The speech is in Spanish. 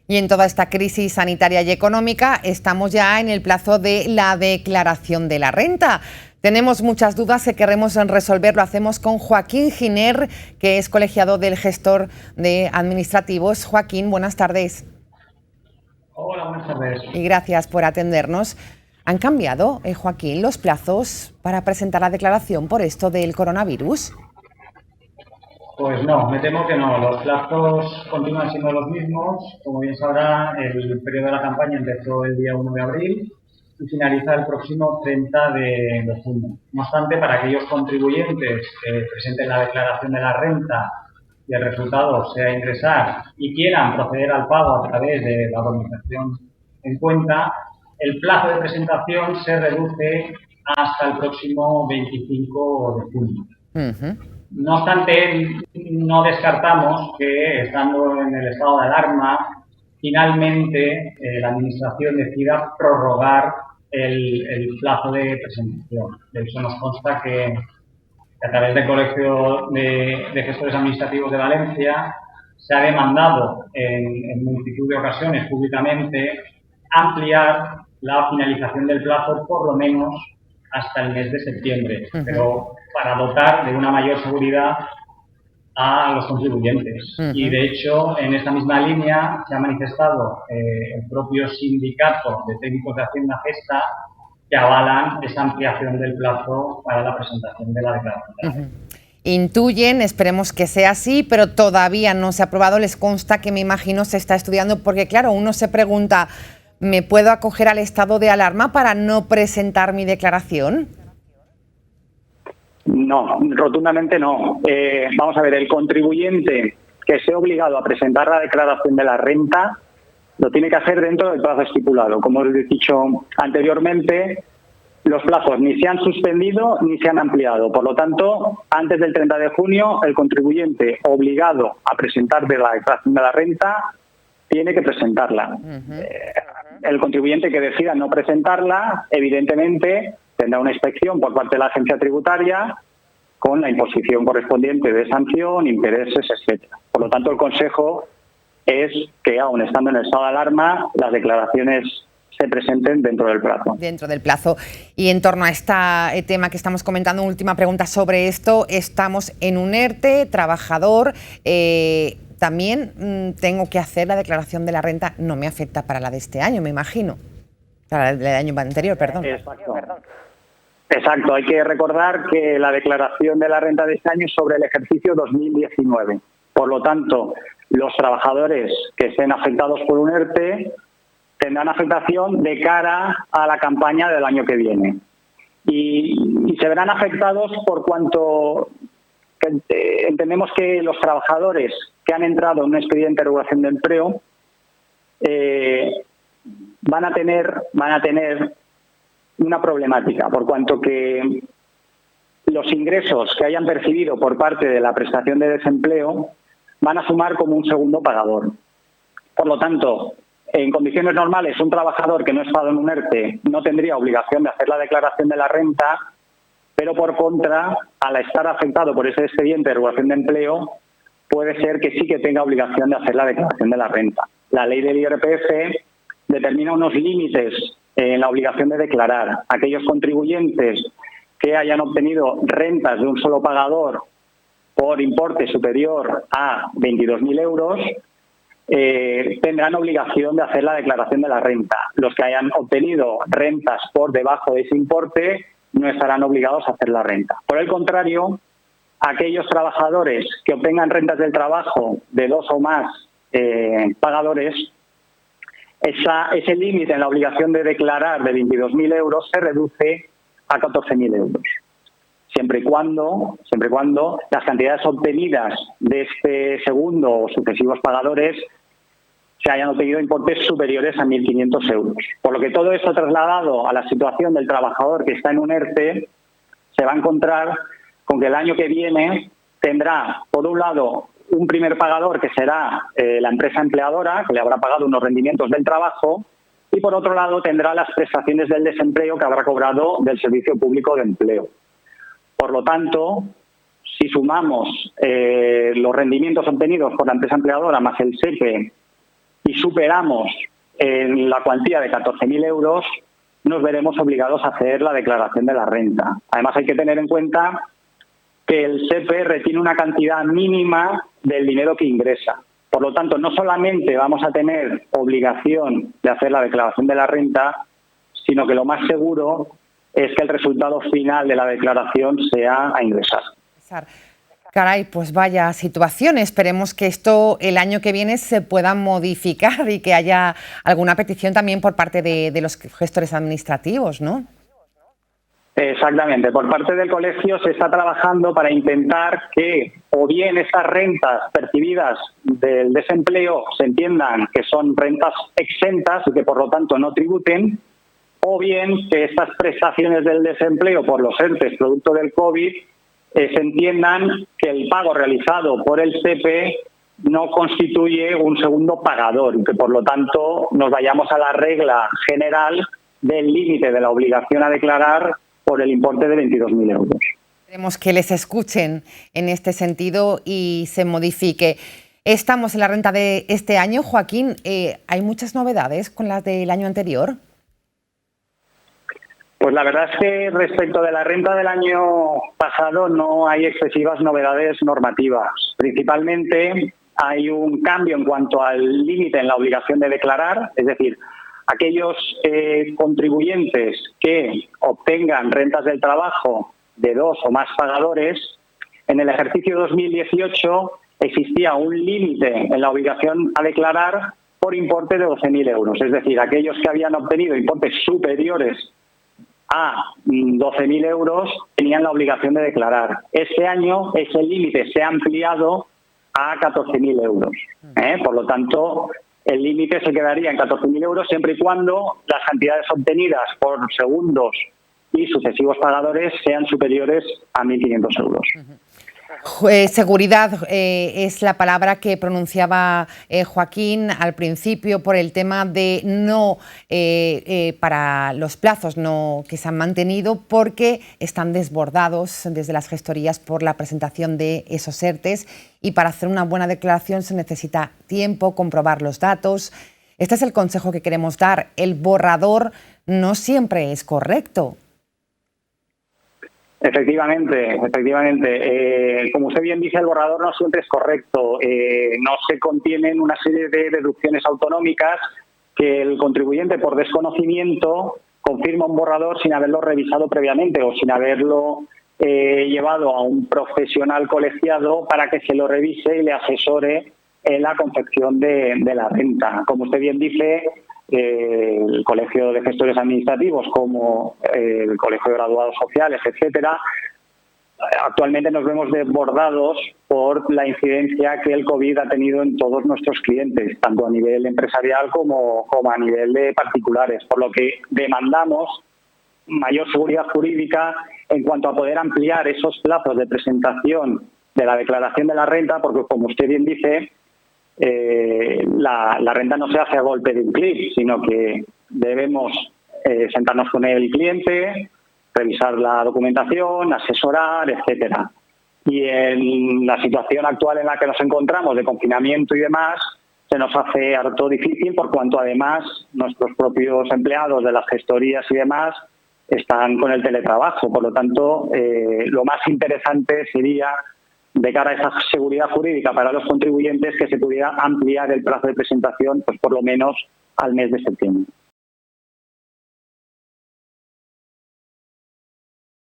Y en toda esta crisis sanitaria y económica estamos ya en el plazo de la declaración de la renta. Tenemos muchas dudas que queremos resolver. Lo hacemos con Joaquín Giner, que es colegiado del gestor de administrativos. Joaquín, buenas tardes. Hola, buenas tardes. Y gracias por atendernos. ¿Han cambiado, Joaquín, los plazos para presentar la declaración por esto del coronavirus? Pues no, me temo que no. Los plazos continúan siendo los mismos. Como bien sabrá, el periodo de la campaña empezó el día 1 de abril y finaliza el próximo 30 de junio. No obstante, para aquellos contribuyentes que presenten la declaración de la renta y el resultado sea ingresar y quieran proceder al pago a través de la domiciliación en cuenta, el plazo de presentación se reduce hasta el próximo 25 de junio. No obstante, no descartamos que, estando en el estado de alarma, finalmente la Administración decida prorrogar el plazo de presentación. De hecho, nos consta que a través del Colegio de Gestores Administrativos de Valencia se ha demandado en multitud de ocasiones públicamente ampliar la finalización del plazo por lo menos hasta el mes de septiembre, pero para dotar de una mayor seguridad a los contribuyentes. Y de hecho, en esta misma línea se ha manifestado el propio sindicato de técnicos de Hacienda Gesta, que avalan esa ampliación del plazo para la presentación de la declaración. Intuyen, esperemos que sea así, pero todavía no se ha aprobado. Les consta que, me imagino, se está estudiando, porque claro, uno se pregunta, ¿me puedo acoger al estado de alarma para no presentar mi declaración? No, rotundamente no. Vamos a ver, el contribuyente que esté obligado a presentar la declaración de la renta lo tiene que hacer dentro del plazo estipulado. Como os he dicho anteriormente, los plazos ni se han suspendido ni se han ampliado. Por lo tanto, antes del 30 de junio, el contribuyente obligado a presentar la declaración de la renta tiene que presentarla. El contribuyente que decida no presentarla, evidentemente, tendrá una inspección por parte de la agencia tributaria con la imposición correspondiente de sanción, intereses, etcétera. Por lo tanto, el consejo es que, aun estando en el estado de alarma, las declaraciones se presenten dentro del plazo. Dentro del plazo. Y en torno a este tema que estamos comentando, última pregunta sobre esto. Estamos en un ERTE, trabajador. También tengo que hacer la declaración de la renta. No me afecta para la de este año, me imagino. Para el del año anterior, perdón. Exacto. Hay que recordar que la declaración de la renta de este año es sobre el ejercicio 2019. Por lo tanto, los trabajadores que estén afectados por un ERTE tendrán afectación de cara a la campaña del año que viene. Y se verán afectados por cuanto entendemos que los trabajadores que han entrado en un expediente de regulación de empleo van a tener una problemática, por cuanto que los ingresos que hayan percibido por parte de la prestación de desempleo van a sumar como un segundo pagador. Por lo tanto, en condiciones normales, un trabajador que no ha estado en un ERTE no tendría obligación de hacer la declaración de la renta, pero por contra, al estar afectado por ese expediente de regulación de empleo, puede ser que sí que tenga obligación de hacer la declaración de la renta. La ley del IRPF determina unos límites en la obligación de declarar. Aquellos contribuyentes que hayan obtenido rentas de un solo pagador por importe superior a 22.000 euros, tendrán obligación de hacer la declaración de la renta. Los que hayan obtenido rentas por debajo de ese importe no estarán obligados a hacer la renta. Por el contrario, aquellos trabajadores que obtengan rentas del trabajo de dos o más pagadores, ese límite en la obligación de declarar de 22.000 euros se reduce a 14.000 euros. Siempre y cuando las cantidades obtenidas de este segundo o sucesivos pagadores se hayan obtenido importes superiores a 1.500 euros. Por lo que todo esto trasladado a la situación del trabajador que está en un ERTE, se va a encontrar con que el año que viene tendrá, por un lado, un primer pagador que será la empresa empleadora, que le habrá pagado unos rendimientos del trabajo, y por otro lado tendrá las prestaciones del desempleo que habrá cobrado del Servicio Público de Empleo. Por lo tanto, si sumamos los rendimientos obtenidos por la empresa empleadora más el SEPE y superamos en la cuantía de 14.000 euros, nos veremos obligados a hacer la declaración de la renta. Además, hay que tener en cuenta que el SEPE retiene una cantidad mínima del dinero que ingresa. Por lo tanto, no solamente vamos a tener obligación de hacer la declaración de la renta, sino que lo más seguro es que el resultado final de la declaración sea a ingresar. Caray, pues vaya situación. Esperemos que esto el año que viene se pueda modificar y que haya alguna petición también por parte de los gestores administrativos, ¿no? Exactamente. Por parte del colegio se está trabajando para intentar que o bien estas rentas percibidas del desempleo se entiendan que son rentas exentas y que por lo tanto no tributen, o bien que estas prestaciones del desempleo por los ERTEs producto del COVID se entiendan que el pago realizado por el SEPE no constituye un segundo pagador y que por lo tanto nos vayamos a la regla general del límite de la obligación a declarar por el importe de 22.000 euros. Queremos que les escuchen en este sentido y se modifique. Estamos en la renta de este año. Joaquín, ¿hay muchas novedades con las del año anterior? Pues la verdad es que respecto de la renta del año pasado no hay excesivas novedades normativas. Principalmente hay un cambio en cuanto al límite en la obligación de declarar, es decir, aquellos contribuyentes que obtengan rentas del trabajo de 2 o más pagadores, en el ejercicio 2018 existía un límite en la obligación a declarar por importe de 12.000 euros. Es decir, aquellos que habían obtenido importes superiores a 12.000 euros tenían la obligación de declarar. Este año ese límite se ha ampliado a 14.000 euros. Por lo tanto, el límite se quedaría en 14.000 euros siempre y cuando las cantidades obtenidas por segundos y sucesivos pagadores sean superiores a 1.500 euros. Seguridad es la palabra que pronunciaba Joaquín al principio por el tema de no para los plazos que se han mantenido porque están desbordados desde las gestorías por la presentación de esos ERTEs y para hacer una buena declaración se necesita tiempo, comprobar los datos. Este es el consejo que queremos dar. El borrador no siempre es correcto. Efectivamente. Como usted bien dice, el borrador no siempre es correcto. No se contienen una serie de deducciones autonómicas que el contribuyente, por desconocimiento, confirma un borrador sin haberlo revisado previamente o sin haberlo llevado a un profesional colegiado para que se lo revise y le asesore en la confección de la renta. Como usted bien dice, el Colegio de Gestores Administrativos como el Colegio de Graduados Sociales, etcétera, actualmente nos vemos desbordados por la incidencia que el COVID ha tenido en todos nuestros clientes, tanto a nivel empresarial como a nivel de particulares, por lo que demandamos mayor seguridad jurídica en cuanto a poder ampliar esos plazos de presentación de la declaración de la renta, porque como usted bien dice, la renta no se hace a golpe de un clic, sino que debemos sentarnos con el cliente, revisar la documentación, asesorar, etcétera. Y en la situación actual en la que nos encontramos de confinamiento y demás, se nos hace harto difícil por cuanto además nuestros propios empleados de las gestorías y demás están con el teletrabajo. Por lo tanto, lo más interesante sería, de cara a esa seguridad jurídica para los contribuyentes, que se pudiera ampliar el plazo de presentación pues por lo menos al mes de septiembre.